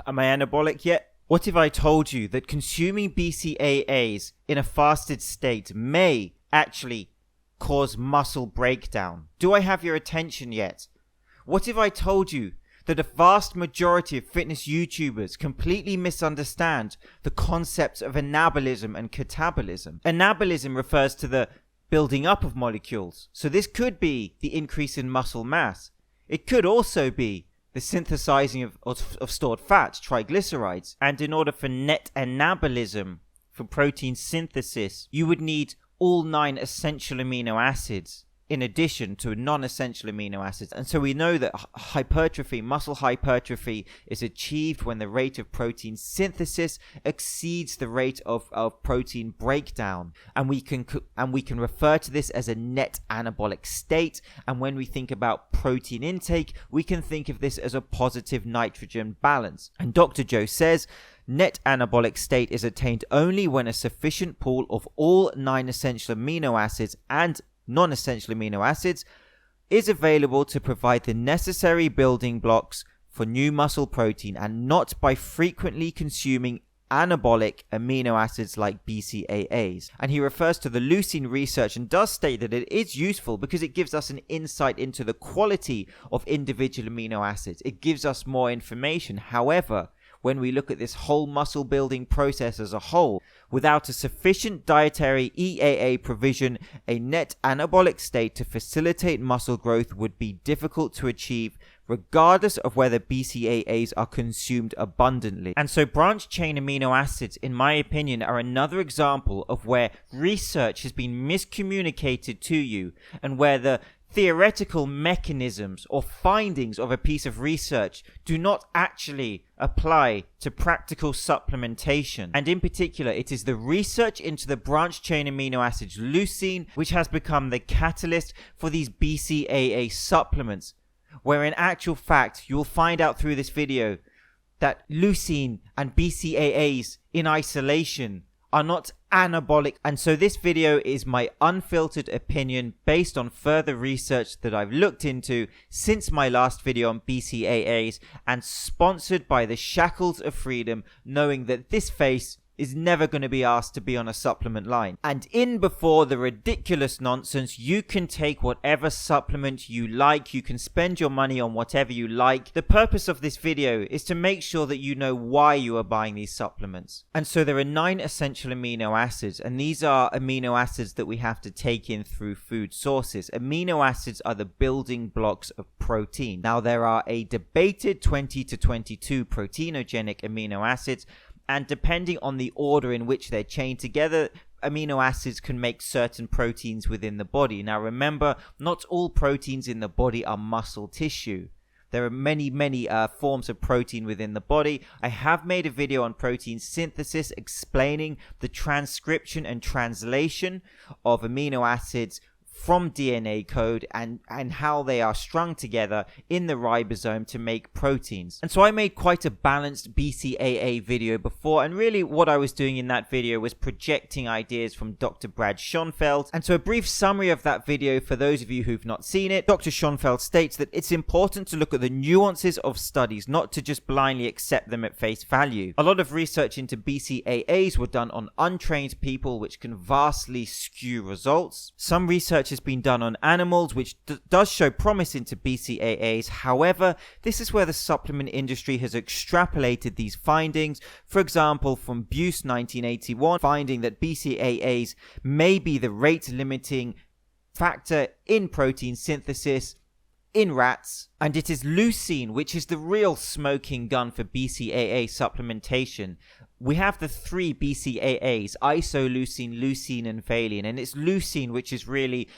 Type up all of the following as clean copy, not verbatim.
Am I anabolic yet? What if I told you that consuming BCAAs in a fasted state may actually cause muscle breakdown? Do I have your attention yet? What if I told you that a vast majority of fitness YouTubers completely misunderstand the concepts of anabolism and catabolism? Anabolism refers to the building up of molecules. So this could be the increase in muscle mass. It could also be the synthesizing of stored fats, triglycerides. And in order for net anabolism, for protein synthesis, you would need all 9 essential amino acids in addition to non-essential amino acids. And so we know that hypertrophy, muscle hypertrophy, is achieved when the rate of protein synthesis exceeds the rate of protein breakdown. And we can refer to this as a net anabolic state. And when we think about protein intake, we can think of this as a positive nitrogen balance. And Dr. Joe says, net anabolic state is attained only when a sufficient pool of all 9 essential amino acids and non-essential amino acids is available to provide the necessary building blocks for new muscle protein, and not by frequently consuming anabolic amino acids like BCAAs. And he refers to the leucine research and does state that it is useful because it gives us an insight into the quality of individual amino acids. It gives us more information. However, when we look at this whole muscle building process as a whole, without a sufficient dietary EAA provision, a net anabolic state to facilitate muscle growth would be difficult to achieve, regardless of whether BCAAs are consumed abundantly. And so branched chain amino acids, in my opinion, are another example of where research has been miscommunicated to you, and where the theoretical mechanisms or findings of a piece of research do not actually apply to practical supplementation. And in particular, it is the research into the branched chain amino acids leucine which has become the catalyst for these BCAA supplements, where in actual fact you'll find out through this video that leucine and BCAAs in isolation are not anabolic. And so this video is my unfiltered opinion based on further research that I've looked into since my last video on BCAAs, and sponsored by the Shackles of Freedom, knowing that this face is never going to be asked to be on a supplement line. And in before the ridiculous nonsense, you can take whatever supplement you like. You can spend your money on whatever you like. The purpose of this video is to make sure that you know why you are buying these supplements. And so there are 9 essential amino acids, and these are amino acids that we have to take in through food sources. Amino acids are the building blocks of protein. Now there are a debated 20 to 22 proteinogenic amino acids, and depending on the order in which they're chained together, amino acids can make certain proteins within the body. Now remember, not all proteins in the body are muscle tissue. There are many forms of protein within the body. I have made a video on protein synthesis explaining the transcription and translation of amino acids from DNA code and how they are strung together in the ribosome to make proteins. And so I made quite a balanced BCAA video before, and really what I was doing in that video was projecting ideas from Dr. Brad Schoenfeld. And so a brief summary of that video for those of you who've not seen it. Dr. Schoenfeld states that it's important to look at the nuances of studies, not to just blindly accept them at face value. A lot of research into BCAAs were done on untrained people, which can vastly skew results. Some research has been done on animals, which does show promise into BCAAs. However, this is where the supplement industry has extrapolated these findings. For example, from Buse 1981, finding that BCAAs may be the rate limiting factor in protein synthesis in rats, and it is leucine which is the real smoking gun for BCAA supplementation. We have the 3 BCAAs, isoleucine, leucine, and valine, and it's leucine which has really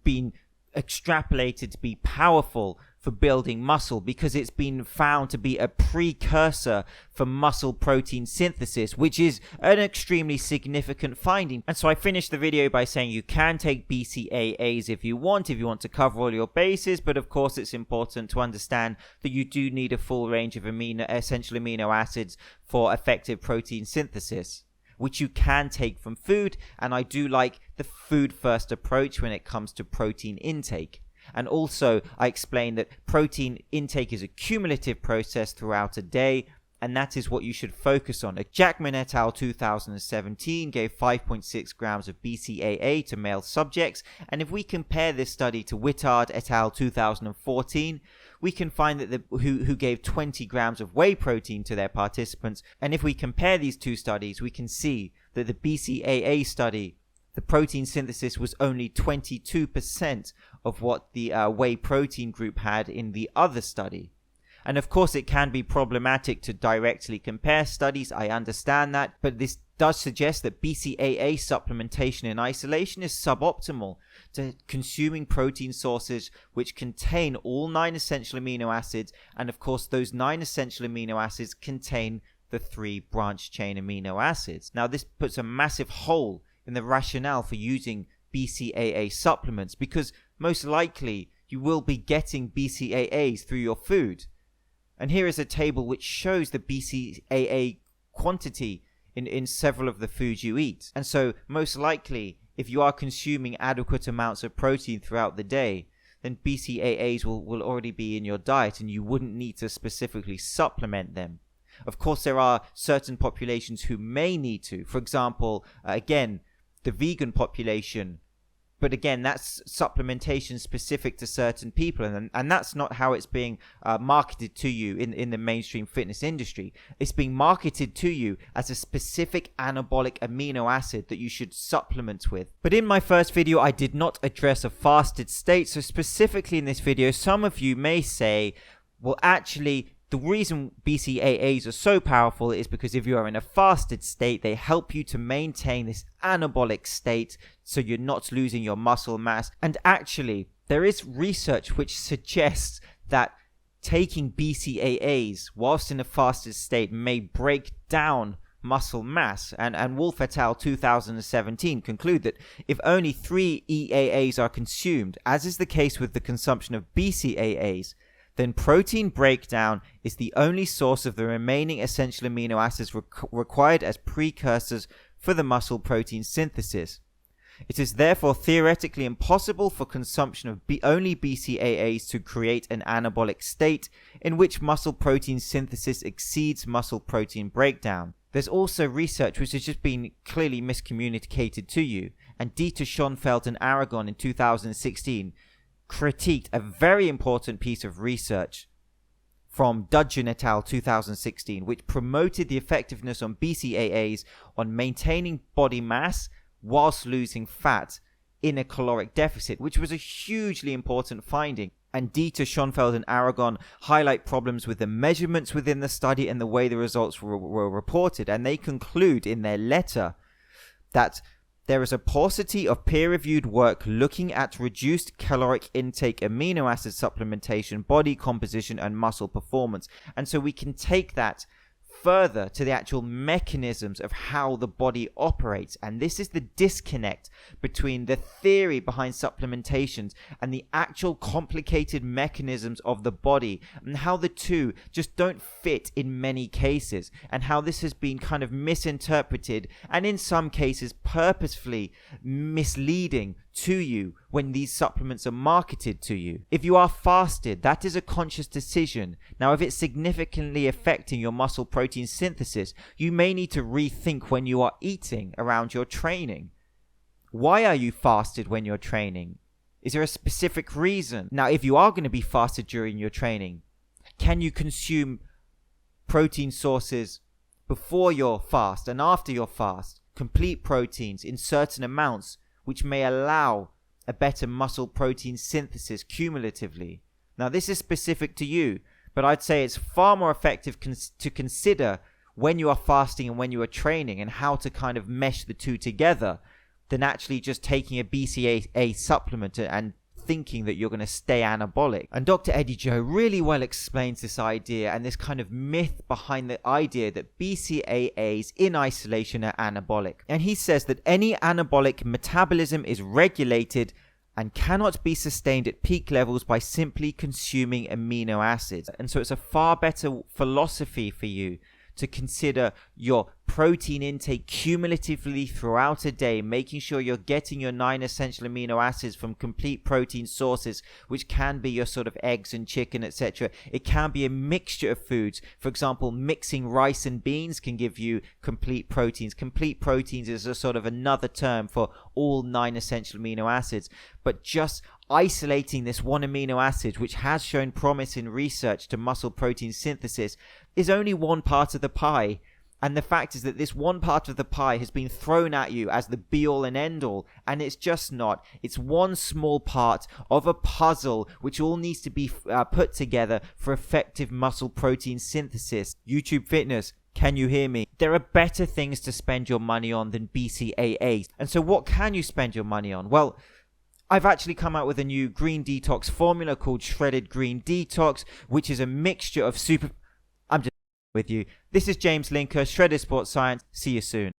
been extrapolated to be powerful for building muscle, because it's been found to be a precursor for muscle protein synthesis, which is an extremely significant finding. And so I finished the video by saying you can take BCAAs if you want to cover all your bases, but of course it's important to understand that you do need a full range of essential amino acids for effective protein synthesis, which you can take from food. And I do like the food first approach when it comes to protein intake. And also I explained that protein intake is a cumulative process throughout a day, And that is what you should focus on. Jackman et al. 2017 gave 5.6 grams of BCAA to male subjects. And if we compare this study to Whittard et al. 2014, we can find that who gave 20 grams of whey protein to their participants. And if we compare these two studies, we can see that the BCAA study, the protein synthesis was only 22% of what the whey protein group had in the other study. And of course, it can be problematic to directly compare studies. I understand that. But this does suggest that BCAA supplementation in isolation is suboptimal to consuming protein sources which contain all 9 essential amino acids. And of course, those 9 essential amino acids contain the 3 branch chain amino acids. Now, this puts a massive hole in the rationale for using BCAA supplements, because most likely you will be getting BCAAs through your food. And here is a table which shows the BCAA quantity in several of the foods you eat. And so most likely, if you are consuming adequate amounts of protein throughout the day, then BCAAs will already be in your diet and you wouldn't need to specifically supplement them. Of course, there are certain populations who may need to. For example, again, the vegan population. But again, that's supplementation specific to certain people, and that's not how it's being marketed to you in the mainstream fitness industry. It's being marketed to you as a specific anabolic amino acid that you should supplement with. But in my first video, I did not address a fasted state, so specifically in this video, some of you may say, well, actually, the reason BCAAs are so powerful is because if you are in a fasted state, they help you to maintain this anabolic state so you're not losing your muscle mass. And actually, there is research which suggests that taking BCAAs whilst in a fasted state may break down muscle mass. And Wolf et al. 2017 conclude that if only 3 EAAs are consumed, as is the case with the consumption of BCAAs, then protein breakdown is the only source of the remaining essential amino acids required as precursors for the muscle protein synthesis. It is therefore theoretically impossible for consumption of only BCAAs to create an anabolic state in which muscle protein synthesis exceeds muscle protein breakdown. There's also research which has just been clearly miscommunicated to you, and Dieter Schoenfeld and Aragon in 2016 critiqued a very important piece of research from Dudgeon et al. 2016, which promoted the effectiveness on BCAAs on maintaining body mass whilst losing fat in a caloric deficit, which was a hugely important finding. And Dieter, Schoenfeld, and Aragon highlight problems with the measurements within the study and the way the results were reported. And they conclude in their letter that there is a paucity of peer-reviewed work looking at reduced caloric intake, amino acid supplementation, body composition, and muscle performance. And so we can take that further to the actual mechanisms of how the body operates. And this is the disconnect between the theory behind supplementations and the actual complicated mechanisms of the body, and how the two just don't fit in many cases, and how this has been kind of misinterpreted and in some cases purposefully misleading to you when these supplements are marketed to you. If you are fasted, that is a conscious decision. Now, if it's significantly affecting your muscle protein synthesis, you may need to rethink when you are eating around your training. Why are you fasted when you're training? Is there a specific reason? Now, if you are going to be fasted during your training, can you consume protein sources before your fast and after your fast? Complete proteins in certain amounts, which may allow a better muscle protein synthesis cumulatively. Now, this is specific to you, but I'd say it's far more effective to consider when you are fasting and when you are training, and how to kind of mesh the two together, than actually just taking a BCAA supplement and thinking that you're going to stay anabolic. And Dr. Eddie Joe really well explains this idea and this kind of myth behind the idea that BCAAs in isolation are anabolic. And he says that any anabolic metabolism is regulated and cannot be sustained at peak levels by simply consuming amino acids. And so it's a far better philosophy for you to consider your protein intake cumulatively throughout a day, making sure you're getting your 9 essential amino acids from complete protein sources, which can be your sort of eggs and chicken, etc. It can be a mixture of foods. For example, mixing rice and beans can give you complete proteins. Complete proteins is a sort of another term for all 9 essential amino acids. But just isolating this one amino acid, which has shown promise in research to muscle protein synthesis, is only one part of the pie. And the fact is that this one part of the pie has been thrown at you as the be-all and end-all, and it's just not. It's one small part of a puzzle which all needs to be put together for effective muscle protein synthesis. YouTube Fitness, can you hear me? There are better things to spend your money on than BCAAs. And so what can you spend your money on? Well, I've actually come out with a new green detox formula called Shredded Green Detox, which is a mixture of I'm just with you. This is James Linker, Shredded Sports Science. See you soon.